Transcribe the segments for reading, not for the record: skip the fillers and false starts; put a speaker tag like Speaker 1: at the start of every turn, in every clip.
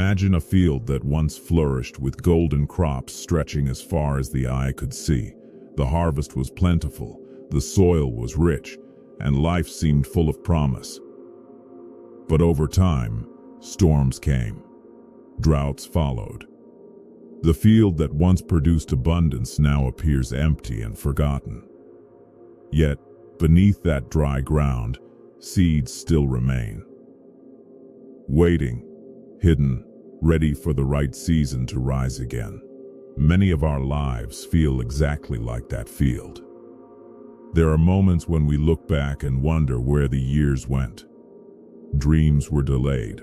Speaker 1: Imagine a field that once flourished with golden crops stretching as far as the eye could see. The harvest was plentiful, the soil was rich, and life seemed full of promise. But over time, storms came. Droughts followed. The field that once produced abundance now appears empty and forgotten. Yet, beneath that dry ground, seeds still remain. Waiting, hidden, ready for the right season to rise again. Many of our lives feel exactly like that field. There are moments when we look back and wonder where the years went. Dreams were delayed.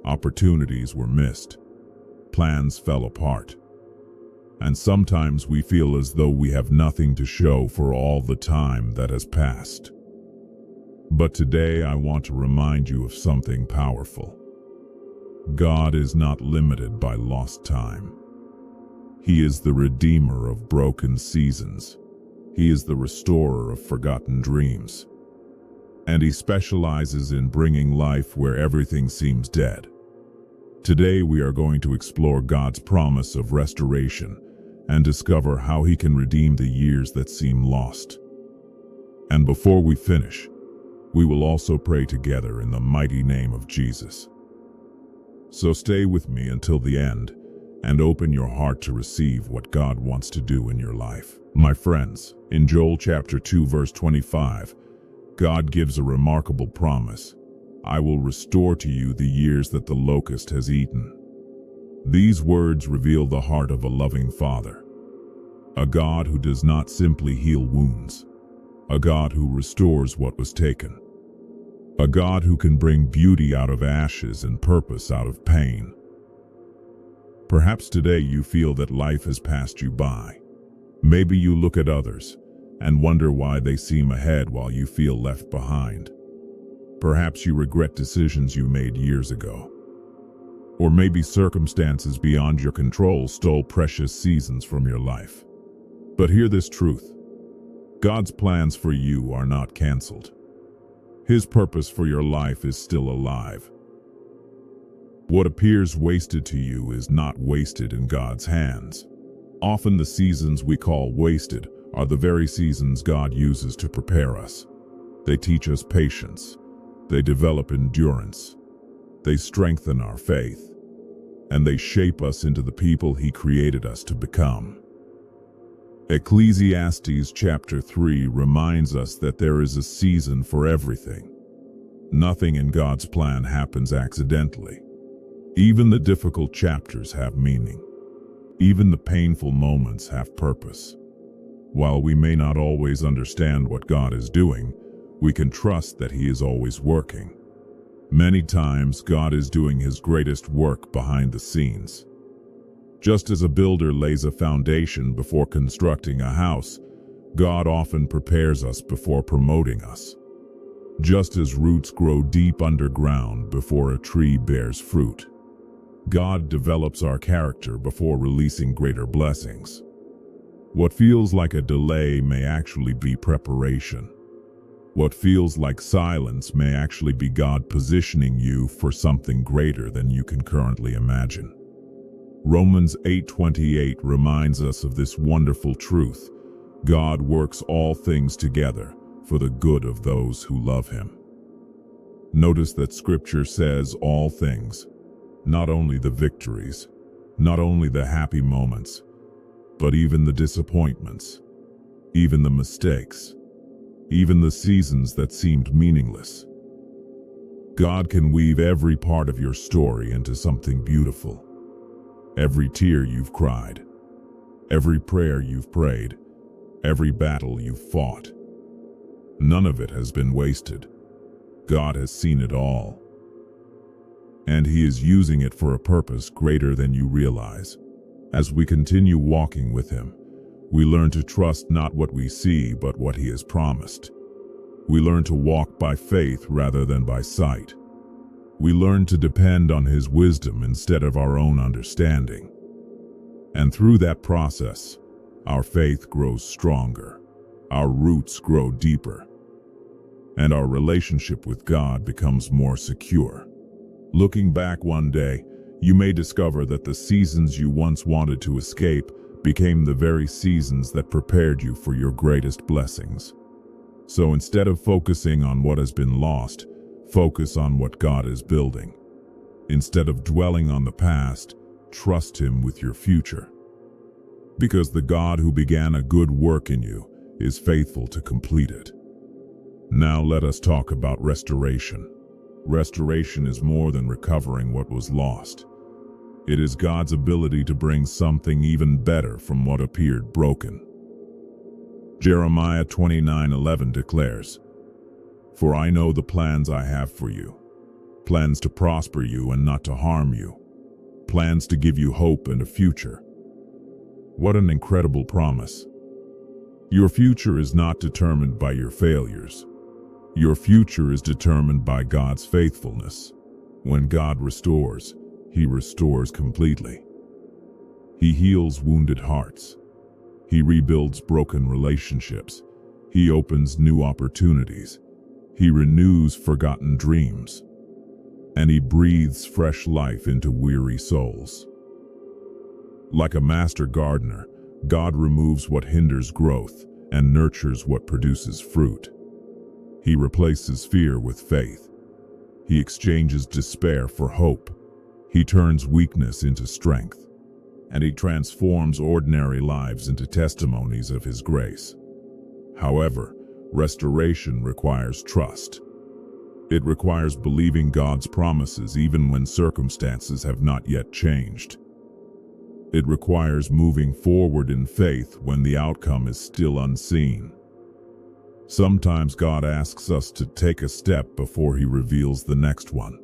Speaker 1: Opportunities were missed. Plans fell apart. And sometimes we feel as though we have nothing to show for all the time that has passed. But today I want to remind you of something powerful. God is not limited by lost time. He is the redeemer of broken seasons. He is the restorer of forgotten dreams. And he specializes in bringing life where everything seems dead. Today we are going to explore God's promise of restoration and discover how he can redeem the years that seem lost. And before we finish, we will also pray together in the mighty name of Jesus. So stay with me until the end and open your heart to receive what God wants to do in your life. My friends, in Joel chapter 2 verse 25, God gives a remarkable promise. I will restore to you the years that the locust has eaten. These words reveal the heart of a loving Father, a God who does not simply heal wounds, a God who restores what was taken, a God who can bring beauty out of ashes and purpose out of pain. Perhaps today you feel that life has passed you by. Maybe you look at others and wonder why they seem ahead while you feel left behind. Perhaps you regret decisions you made years ago. Or maybe circumstances beyond your control stole precious seasons from your life. But hear this truth. God's plans for you are not canceled. His purpose for your life is still alive. What appears wasted to you is not wasted in God's hands. Often the seasons we call wasted are the very seasons God uses to prepare us. They teach us patience. They develop endurance. They strengthen our faith. And they shape us into the people He created us to become. Ecclesiastes chapter 3 reminds us that there is a season for everything. Nothing in God's plan happens accidentally. Even the difficult chapters have meaning. Even the painful moments have purpose. While we may not always understand what God is doing, we can trust that He is always working. Many times, God is doing His greatest work behind the scenes. Just as a builder lays a foundation before constructing a house, God often prepares us before promoting us. Just as roots grow deep underground before a tree bears fruit, God develops our character before releasing greater blessings. What feels like a delay may actually be preparation. What feels like silence may actually be God positioning you for something greater than you can currently imagine. Romans 8:28 reminds us of this wonderful truth. God works all things together for the good of those who love Him. Notice that Scripture says all things, not only the victories, not only the happy moments, but even the disappointments, even the mistakes, even the seasons that seemed meaningless. God can weave every part of your story into something beautiful. Every tear you've cried, every prayer you've prayed, every battle you've fought. None of it has been wasted. God has seen it all. And He is using it for a purpose greater than you realize. As we continue walking with Him, we learn to trust not what we see, but what He has promised. We learn to walk by faith rather than by sight. We learn to depend on His wisdom instead of our own understanding. And through that process, our faith grows stronger, our roots grow deeper, and our relationship with God becomes more secure. Looking back one day, you may discover that the seasons you once wanted to escape became the very seasons that prepared you for your greatest blessings. So instead of focusing on what has been lost, focus on what God is building. Instead of dwelling on the past, trust Him with your future. Because the God who began a good work in you is faithful to complete it. Now let us talk about restoration. Restoration is more than recovering what was lost. It is God's ability to bring something even better from what appeared broken. Jeremiah 29:11 declares, "For I know the plans I have for you, plans to prosper you and not to harm you, plans to give you hope and a future." What an incredible promise. Your future is not determined by your failures. Your future is determined by God's faithfulness. When God restores, He restores completely. He heals wounded hearts. He rebuilds broken relationships. He opens new opportunities. He renews forgotten dreams. And He breathes fresh life into weary souls. Like a master gardener, God removes what hinders growth and nurtures what produces fruit. He replaces fear with faith. He exchanges despair for hope. He turns weakness into strength. And He transforms ordinary lives into testimonies of His grace. However, restoration requires trust. It requires believing God's promises even when circumstances have not yet changed. It requires moving forward in faith when the outcome is still unseen. Sometimes God asks us to take a step before He reveals the next one.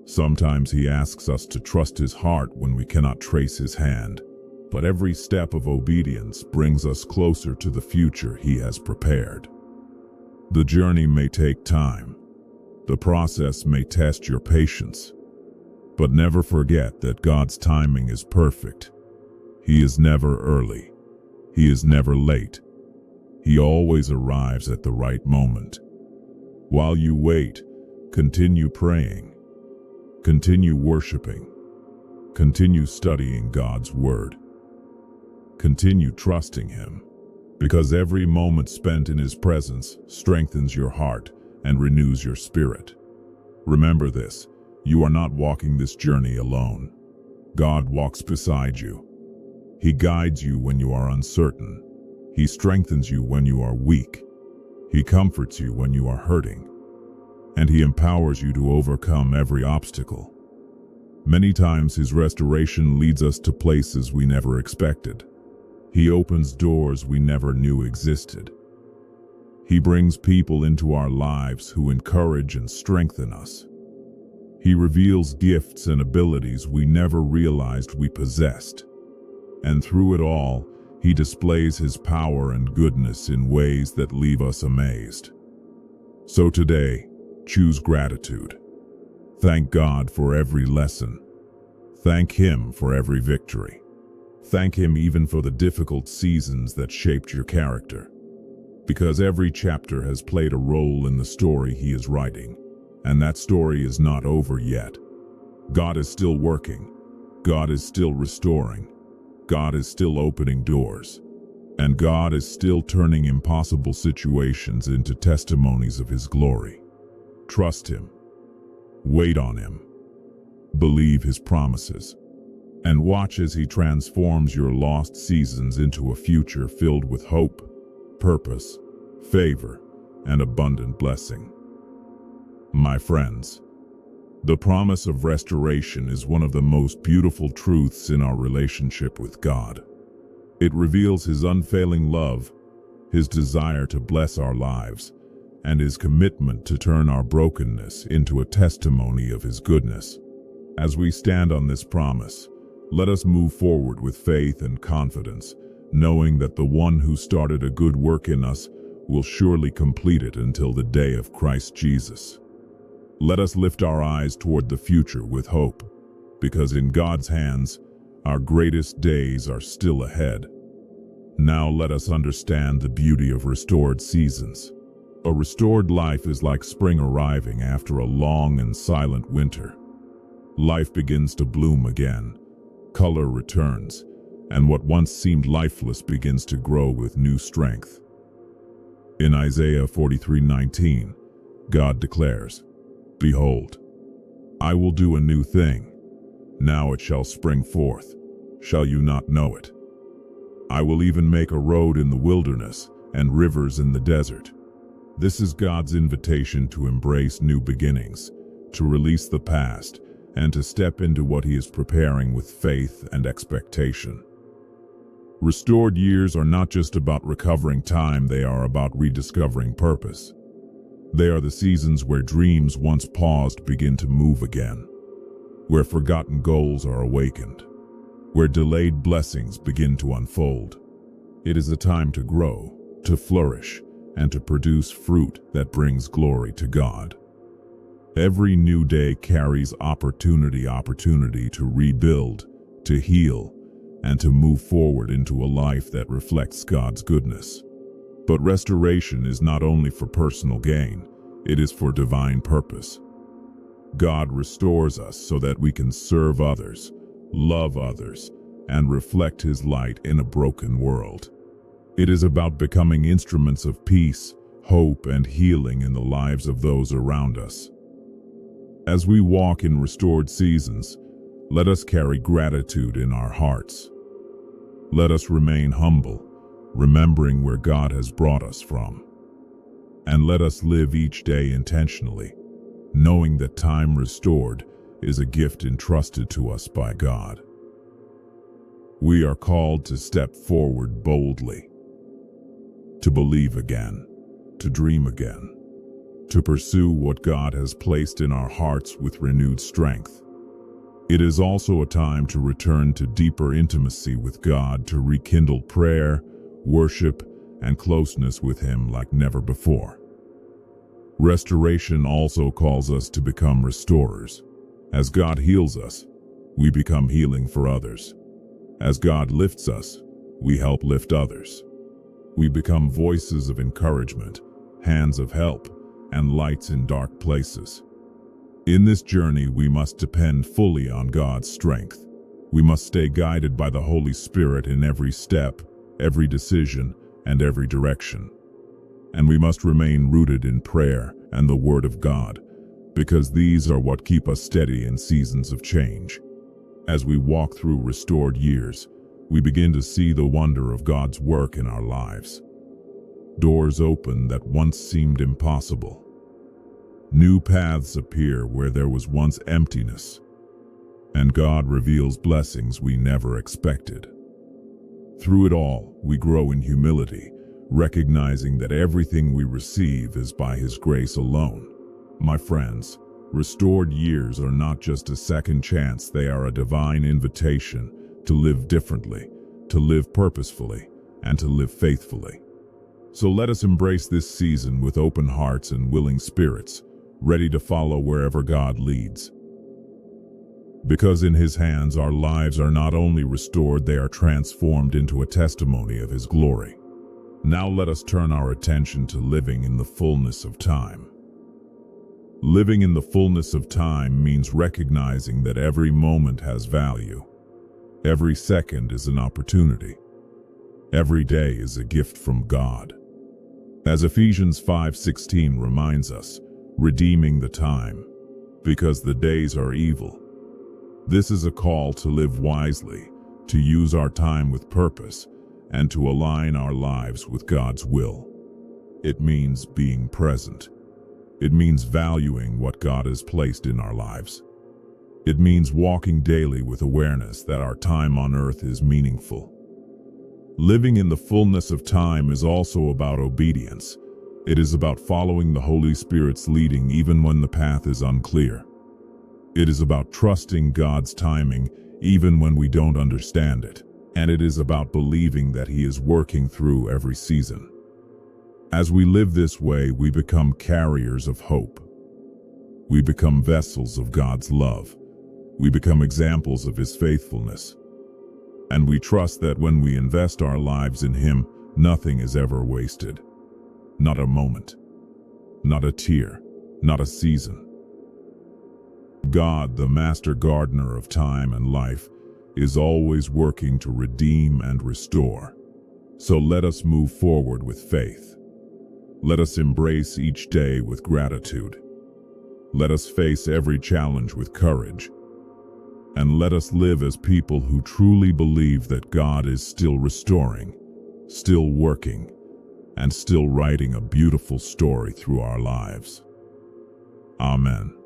Speaker 1: Sometimes He asks us to trust His heart when we cannot trace His hand. But every step of obedience brings us closer to the future He has prepared. The journey may take time. The process may test your patience. But never forget that God's timing is perfect. He is never early. He is never late. He always arrives at the right moment. While you wait, continue praying. Continue worshiping. Continue studying God's Word. Continue trusting Him, because every moment spent in His presence strengthens your heart and renews your spirit. Remember this, you are not walking this journey alone. God walks beside you. He guides you when you are uncertain. He strengthens you when you are weak. He comforts you when you are hurting. And He empowers you to overcome every obstacle. Many times His restoration leads us to places we never expected. He opens doors we never knew existed. He brings people into our lives who encourage and strengthen us. He reveals gifts and abilities we never realized we possessed. And through it all, He displays His power and goodness in ways that leave us amazed. So today, choose gratitude. Thank God for every lesson. Thank Him for every victory. Thank Him even for the difficult seasons that shaped your character. Because every chapter has played a role in the story He is writing. And that story is not over yet. God is still working. God is still restoring. God is still opening doors. And God is still turning impossible situations into testimonies of His glory. Trust Him. Wait on Him. Believe His promises. And watch as He transforms your lost seasons into a future filled with hope, purpose, favor, and abundant blessing. My friends, the promise of restoration is one of the most beautiful truths in our relationship with God. It reveals His unfailing love, His desire to bless our lives, and His commitment to turn our brokenness into a testimony of His goodness. As we stand on this promise, let us move forward with faith and confidence, knowing that the one who started a good work in us will surely complete it until the day of Christ Jesus. Let us lift our eyes toward the future with hope, because in God's hands, our greatest days are still ahead. Now let us understand the beauty of restored seasons. A restored life is like spring arriving after a long and silent winter. Life begins to bloom again, color returns, and what once seemed lifeless begins to grow with new strength. In Isaiah 43:19, God declares, "Behold, I will do a new thing. Now it shall spring forth. Shall you not know it? I will even make a road in the wilderness and rivers in the desert." This is God's invitation to embrace new beginnings, to release the past, and to step into what He is preparing with faith and expectation. Restored years are not just about recovering time, they are about rediscovering purpose. They are the seasons where dreams once paused begin to move again, where forgotten goals are awakened, where delayed blessings begin to unfold. It is a time to grow, to flourish, and to produce fruit that brings glory to God. Every new day carries opportunity to rebuild, to heal, and to move forward into a life that reflects God's goodness. But restoration is not only for personal gain, it is for divine purpose. God restores us so that we can serve others, love others, and reflect His light in a broken world. It is about becoming instruments of peace, hope, and healing in the lives of those around us. As we walk in restored seasons, let us carry gratitude in our hearts. Let us remain humble, remembering where God has brought us from. And let us live each day intentionally, knowing that time restored is a gift entrusted to us by God. We are called to step forward boldly, to believe again, to dream again, to pursue what God has placed in our hearts with renewed strength. It is also a time to return to deeper intimacy with God, to rekindle prayer, worship, and closeness with Him like never before. Restoration also calls us to become restorers. As God heals us, we become healing for others. As God lifts us, we help lift others. We become voices of encouragement, hands of help, and lights in dark places. In this journey, we must depend fully on God's strength. We must stay guided by the Holy Spirit in every step, every decision, and every direction. And we must remain rooted in prayer and the Word of God, because these are what keep us steady in seasons of change. As we walk through restored years, we begin to see the wonder of God's work in our lives. Doors open that once seemed impossible. New paths appear where there was once emptiness, and God reveals blessings we never expected. Through it all, we grow in humility, recognizing that everything we receive is by His grace alone. My friends, restored years are not just a second chance, they are a divine invitation to live differently, to live purposefully, and to live faithfully. So let us embrace this season with open hearts and willing spirits, ready to follow wherever God leads. Because in His hands our lives are not only restored, they are transformed into a testimony of His glory. Now let us turn our attention to living in the fullness of time. Living in the fullness of time means recognizing that every moment has value. Every second is an opportunity. Every day is a gift from God. As Ephesians 5:16 reminds us, redeeming the time, because the days are evil. This is a call to live wisely, to use our time with purpose, and to align our lives with God's will. It means being present. It means valuing what God has placed in our lives. It means walking daily with awareness that our time on earth is meaningful. Living in the fullness of time is also about obedience. It is about following the Holy Spirit's leading even when the path is unclear. It is about trusting God's timing even when we don't understand it. And it is about believing that He is working through every season. As we live this way, we become carriers of hope. We become vessels of God's love. We become examples of His faithfulness. And we trust that when we invest our lives in Him, nothing is ever wasted. Not a moment, not a tear, not a season. God, the master gardener of time and life, is always working to redeem and restore. So let us move forward with faith. Let us embrace each day with gratitude. Let us face every challenge with courage. And let us live as people who truly believe that God is still restoring, still working, and still writing a beautiful story through our lives. Amen.